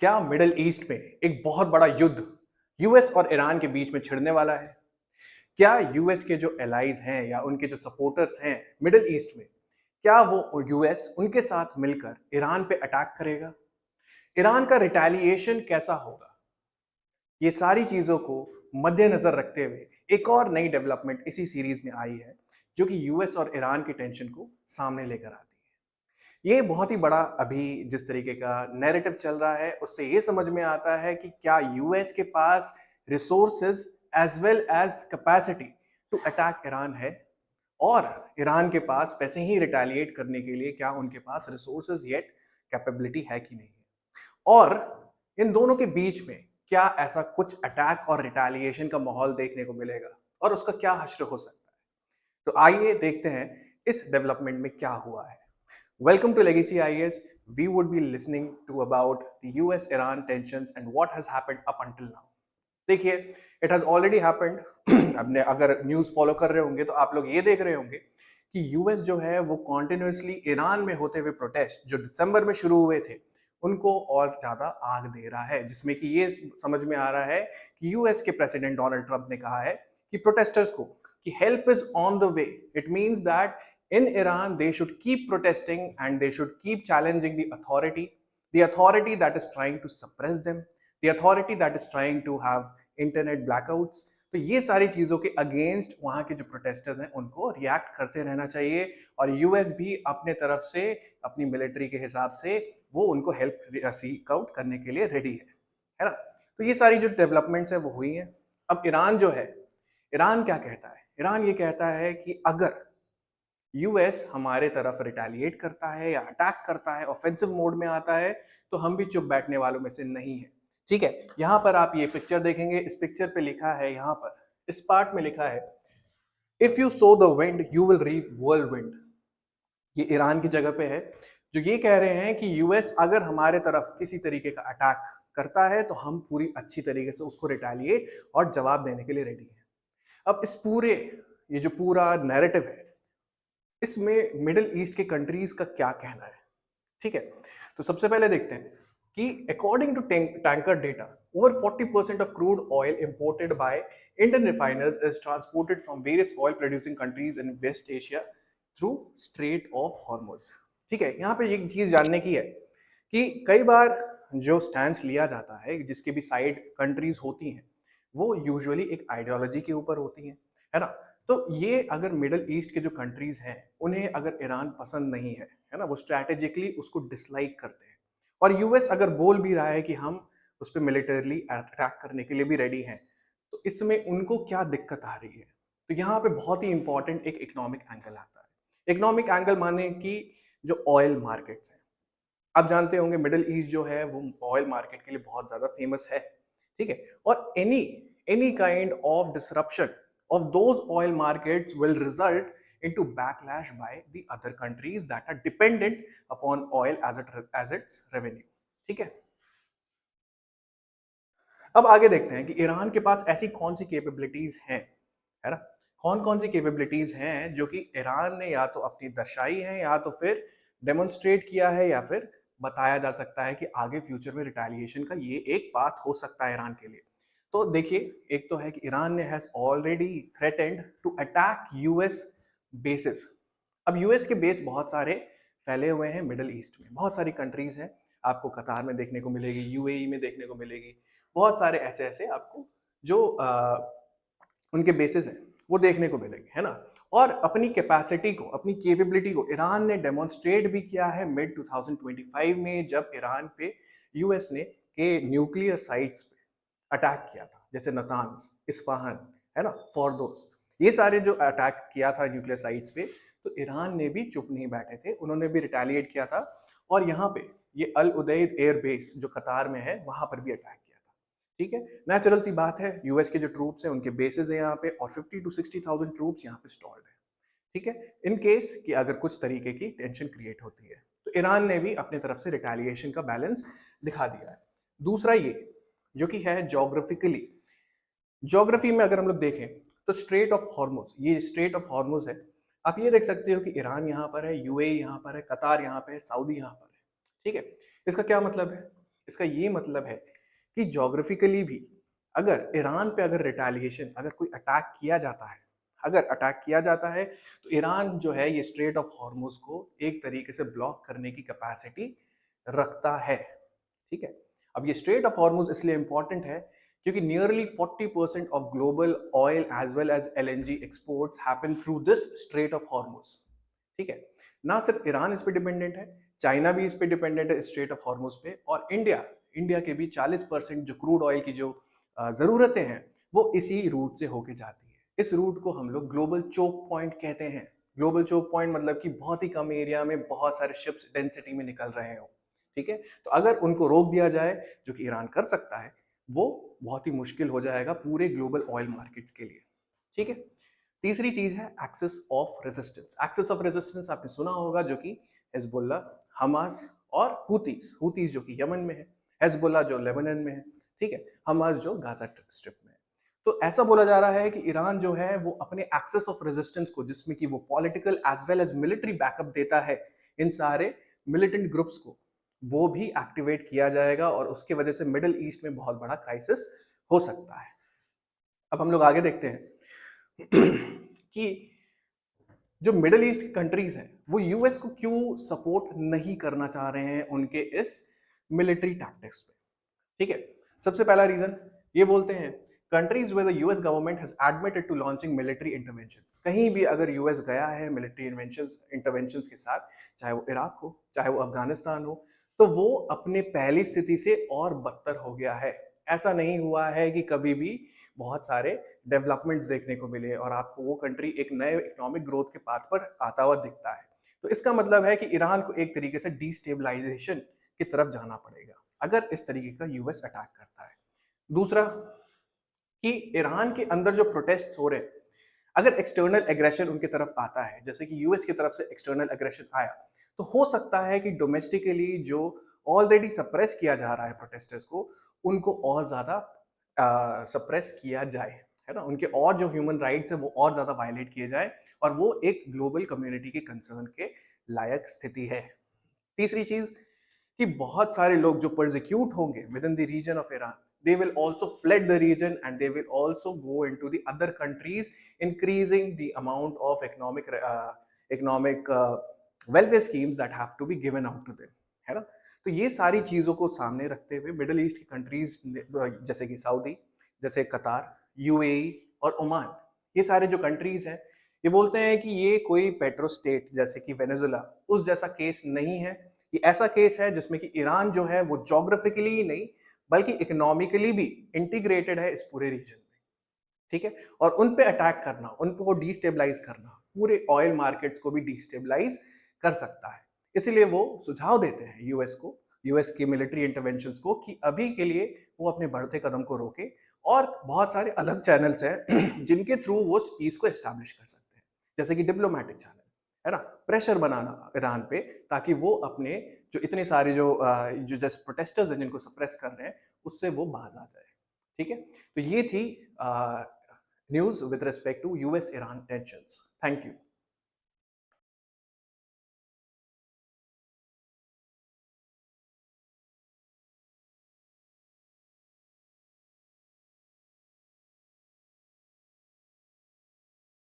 क्या middle east में एक बहुत बड़ा युद्ध यूएस और ईरान के बीच में छिड़ने वाला है? क्या यूएस के जो एलाइज हैं या उनके जो सपोर्टर्स हैं मिडिल ईस्ट में, क्या वो यूएस उनके साथ मिलकर ईरान पे अटैक करेगा? ईरान का रिटेलिएशन कैसा होगा? ये सारी चीजों को मद्देनजर रखते हुए एक और नई डेवलपमेंट इसी सीरीज में आई है, जो कि यूएस और ईरान की टेंशन को सामने लेकर आती है। ये बहुत ही बड़ा अभी जिस तरीके का नैरेटिव चल रहा है, उससे ये समझ में आता है कि क्या यूएस के पास resources as well as capacity to attack Iran है, और ईरान के पास वैसे ही रिटेलिएट करने के लिए क्या उनके पास रिसोर्सेज येट कैपेबिलिटी है कि नहीं है। और इन दोनों के बीच में क्या ऐसा कुछ अटैक और रिटेलिएशन का माहौल देखने को मिलेगा, और उसका क्या हश्र हो सकता है। तो आइए देखते हैं इस डेवलपमेंट में क्या हुआ है। Welcome to Legacy IAS. We would be listening to about the US-Iran tensions and what has happened up until now. देखिए, it has already happened. अपने अगर न्यूज़ फॉलो कर रहे होंगे तो आप लोग ये देख रहे होंगे कि यूएस जो है वो कॉन्टिन्यूसली ईरान में होते हुए प्रोटेस्ट जो दिसंबर में शुरू हुए थे उनको और ज़्यादा आग दे रहा है, जिसमें कि ये समझ में आ रहा है कि यूएस के प्रेसिडेंट डोनाल्ड ट्रंप ने कहा है कि प्रोटेस्टर्स को कि help is on the way. It means that in Iran, they should keep protesting and they should keep challenging the authority that is trying to suppress them, the authority that is trying to have internet blackouts. तो ये सारी चीज़ों के against वहाँ के जो protesters हैं उनको रिएक्ट करते रहना चाहिए, और यूएस भी अपने तरफ से अपनी मिलिट्री के हिसाब से वो उनको हेल्प सीक आउट करने के लिए रेडी है ना। तो ये सारी जो डेवलपमेंट्स है वो हुई हैं। अब ईरान जो है, ईरान क्या कहता है? ईरान ये कहता है कि अगर यूएस हमारे तरफ रिटेलिएट करता है या अटैक करता है, ऑफेंसिव मोड में आता है, तो हम भी चुप बैठने वालों में से नहीं है। ठीक है, यहां पर आप ये पिक्चर देखेंगे, इस पिक्चर पे लिखा है, यहां पर इस पार्ट में लिखा है, if you sow the wind you will reap whirlwind. ये ईरान की जगह पे है, जो ये कह रहे हैं कि यूएस अगर हमारे तरफ किसी तरीके का अटैक करता है तो हम पूरी अच्छी तरीके से उसको रिटेलिएट और जवाब देने के लिए रेडी हैं। अब इस पूरे ये जो पूरा नैरेटिव है, इसमें मिडिल ईस्ट के कंट्रीज का क्या कहना है? ठीक है, तो सबसे पहले देखते हैं कि according to tanker data, over 40% of crude oil imported by Indian refiners is transported from various oil producing countries in West Asia through Strait of Hormuz. ठीक है, यहाँ पे एक चीज जानने की है कि कई बार जो स्टैंड लिया जाता है, जिसके भी साइड कंट्रीज होती हैं, वो यूजुअली एक आइडियोलॉजी के ऊपर होती हैं, है ना। तो ये अगर मिडल ईस्ट के जो कंट्रीज हैं उन्हें अगर ईरान पसंद नहीं है ना, वो स्ट्रैटेजिकली उसको डिसलाइक करते हैं, और यूएस अगर बोल भी रहा है कि हम उस पर मिलिटरीली अटैक करने के लिए भी रेडी हैं, तो इसमें उनको क्या दिक्कत आ रही है? तो यहाँ पे बहुत ही इंपॉर्टेंट एक इकोनॉमिक एंगल आता है। इकोनॉमिक एंगल माने कि जो ऑयल मार्केट्स हैं, आप जानते होंगे मिडिल ईस्ट जो है वो ऑयल मार्केट के लिए बहुत ज्यादा फेमस है। ठीक है, और any any kind of disruption of those oil markets will result into backlash by the other countries that are dependent upon oil as its revenue। ठीक है, अब आगे देखते हैं कि ईरान के पास ऐसी कौन सी कैपेबिलिटीज हैं, है ना। कौन कौन सी कैपेबिलिटीज हैं जो कि ईरान ने या तो अपनी दर्शाई है या तो फिर डेमोन्स्ट्रेट किया है, या फिर बताया जा सकता है कि आगे फ्यूचर में रिटेलिएशन का ये एक बात हो सकता है ईरान के लिए। तो देखिए, एक तो है कि ईरान ने has already threatened to attack US bases. अब यूएस के बेस बहुत सारे फैले हुए हैं मिडिल ईस्ट में, बहुत सारी कंट्रीज हैं, आपको कतार में देखने को मिलेगी, यूएई में देखने को मिलेगी, बहुत सारे ऐसे ऐसे आपको जो उनके बेसिस हैं वो देखने को मिलेंगे, है ना। और अपनी कैपेसिटी को, अपनी कैपेबिलिटी को ईरान ने डेमोन्स्ट्रेट भी किया है मिड 2025 में, जब ईरान पे यूएस ने के न्यूक्लियर साइट्स पे अटैक किया था, जैसे नतान्स, इस्फहान, है ना, फॉर्दोस, ये सारे जो अटैक किया था न्यूक्लियर साइट्स पे, तो ईरान ने भी चुप नहीं बैठे थे, उन्होंने भी रिटेलिएट किया था। और यहाँ पे ये अल उदैद एयर बेस जो कतार में है, वहां पर भी अटैक किया था। ठीक है, नेचुरल सी बात है, यूएस के जो ट्रूप्स हैं उनके बेसेस है यहाँ पे, और 50 to 60,000 ट्रूप्स यहाँ पे स्टॉल्ड है। ठीक है, इन केस कि अगर कुछ तरीके की टेंशन क्रिएट होती है, तो ईरान ने भी अपने तरफ से रिटेलिएशन का बैलेंस दिखा दिया है। दूसरा ये जो कि है जोग्राफिकली, ज्योग्राफी में अगर हम लोग देखें तो स्ट्रेट ऑफ हॉर्मुज, ये स्ट्रेट ऑफ हॉर्मुज है, आप ये देख सकते हो कि ईरान यहाँ पर है, यूएई यहाँ पर है, कतार यहाँ पे है, सऊदी यहाँ पर है। ठीक है, इसका क्या मतलब है? इसका ये मतलब है कि ज्योग्राफिकली भी अगर ईरान पे अगर रिटेलिएशन, अगर कोई अटैक किया जाता है, अगर अटैक किया जाता है तो ईरान जो है ये स्ट्रेट ऑफ हॉर्मुज को एक तरीके से ब्लॉक करने की कैपेसिटी रखता है। ठीक है, अब ये स्ट्रेट ऑफ हॉर्मुज इसलिए इंपॉर्टेंट है क्योंकि nearly 40% of global oil as well as LNG exports happen through this Strait of Hormuz. ठीक है, ना सिर्फ ईरान इस पे डिपेंडेंट है, चाइना भी इस पे डिपेंडेंट है स्ट्रेट ऑफ हॉर्मुज पे, और इंडिया के भी 40% जो क्रूड ऑयल की जो जरूरतें हैं वो इसी रूट से होके जाती है। इस रूट को हम लोग ग्लोबल चोक पॉइंट कहते हैं। ग्लोबल चोक पॉइंट मतलब कि बहुत ही कम एरिया में बहुत सारे शिप्स डेंसिटी में निकल रहे हो। ठीक है, तो अगर उनको रोक दिया जाए, जो कि ईरान कर सकता है, वो बहुत ही मुश्किल हो जाएगा पूरे ग्लोबल ऑयल मार्केट्स के लिए। ठीक है, तीसरी चीज है axis of resistance. Axis of resistance आपने सुना होगा, जो कि हिजबुल्ला, हमास और हुतीस जो कि यमन में है, हिजबुल्ला जो लेबनान में है, ठीक है, हमास जो गाजा स्ट्रिप में है। तो ऐसा बोला जा रहा है कि ईरान जो है वो अपने एक्सेस ऑफ रेजिस्टेंस को, जिसमें कि वो political as well as military backup देता है इन सारे मिलिटेंट ग्रुप्स को, वो भी एक्टिवेट किया जाएगा और उसके वजह से मिडिल ईस्ट में बहुत बड़ा क्राइसिस हो सकता है। अब हम लोग आगे देखते हैं कि जो मिडिल ईस्ट की कंट्रीज हैं वो यूएस को क्यों सपोर्ट नहीं करना चाह रहे हैं उनके इस मिलिट्री टैक्टिक्स पे। ठीक है, सबसे पहला रीजन ये बोलते हैं, countries where the US government has admitted to launching military interventions. कहीं भी अगर यूएस गया है मिलिट्री इंटरवेंशंस के साथ, चाहे वो इराक हो, चाहे वो अफगानिस्तान हो, तो वो अपने पहली स्थिति से और बदतर हो गया है। ऐसा नहीं हुआ है कि कभी भी बहुत सारे डेवलपमेंट्स देखने को मिले और आपको वो कंट्री एक नए इकोनॉमिक ग्रोथ के पाथ पर आता हुआ दिखता है। तो इसका मतलब है कि ईरान को एक तरीके से डिस्टेबलाइजेशन की तरफ जाना पड़ेगा अगर इस तरीके का यूएस अटैक करता है। दूसरा कि ईरान के अंदर जो प्रोटेस्ट हो रहे हैं, अगर एक्सटर्नल एग्रेशन उनकी तरफ आता है, जैसे कि यूएस की तरफ से एक्सटर्नल एग्रेशन आया, तो हो सकता है कि डोमेस्टिकली जो ऑलरेडी सप्रेस किया जा रहा है प्रोटेस्टर्स को, उनको और ज्यादा सप्रेस किया जाए, है ना, उनके और जो ह्यूमन राइट्स है वो और ज्यादा वायलेट किए जाए, और वो एक ग्लोबल कम्युनिटी के कंसर्न के लायक स्थिति है। तीसरी चीज कि बहुत सारे लोग जो परसिक्यूट होंगे within the region of Iran, they will also fled the region and they will also go into the other countries, increasing the amount of economic welfare schemes that have to be given out to them, है ना। तो ये सारी चीजों को सामने रखते हुए मिडिल ईस्ट की कंट्रीज जैसे कि सऊदी, जैसे कतार, यूएई और ओमान, ये सारे जो कंट्रीज हैं, ये बोलते हैं कि ये कोई पेट्रो स्टेट जैसे कि वेनेजुला उस जैसा केस नहीं है। ये ऐसा केस है जिसमें कि ईरान जो है वो जोग्राफिकली ही नहीं बल्कि इकोनॉमिकली भी इंटीग्रेटेड है इस पूरे रीजन में। ठीक है, और उन पे अटैक करना, उन को डिस्टेबलाइज करना, पूरे ऑयल मार्केट्स को भी डिस्टेबलाइज कर सकता है। इसीलिए वो सुझाव देते हैं यूएस को, यूएस की मिलिट्री इंटरवेंशंस को, कि अभी के लिए वो अपने बढ़ते कदम को रोके, और बहुत सारे अलग चैनल्स हैं जिनके थ्रू वो पीस को एस्टैब्लिश कर सकते हैं, जैसे कि डिप्लोमेटिक चैनल, है ना, प्रेशर बनाना ईरान पे, ताकि वो अपने जो इतने सारे जो जस्ट प्रोटेस्टर्स हैं जिनको सप्रेस कर रहे हैं, उससे वो बाहर आ जाए। ठीक है, तो ये थी news with respect to US Iran tensions. Thank you.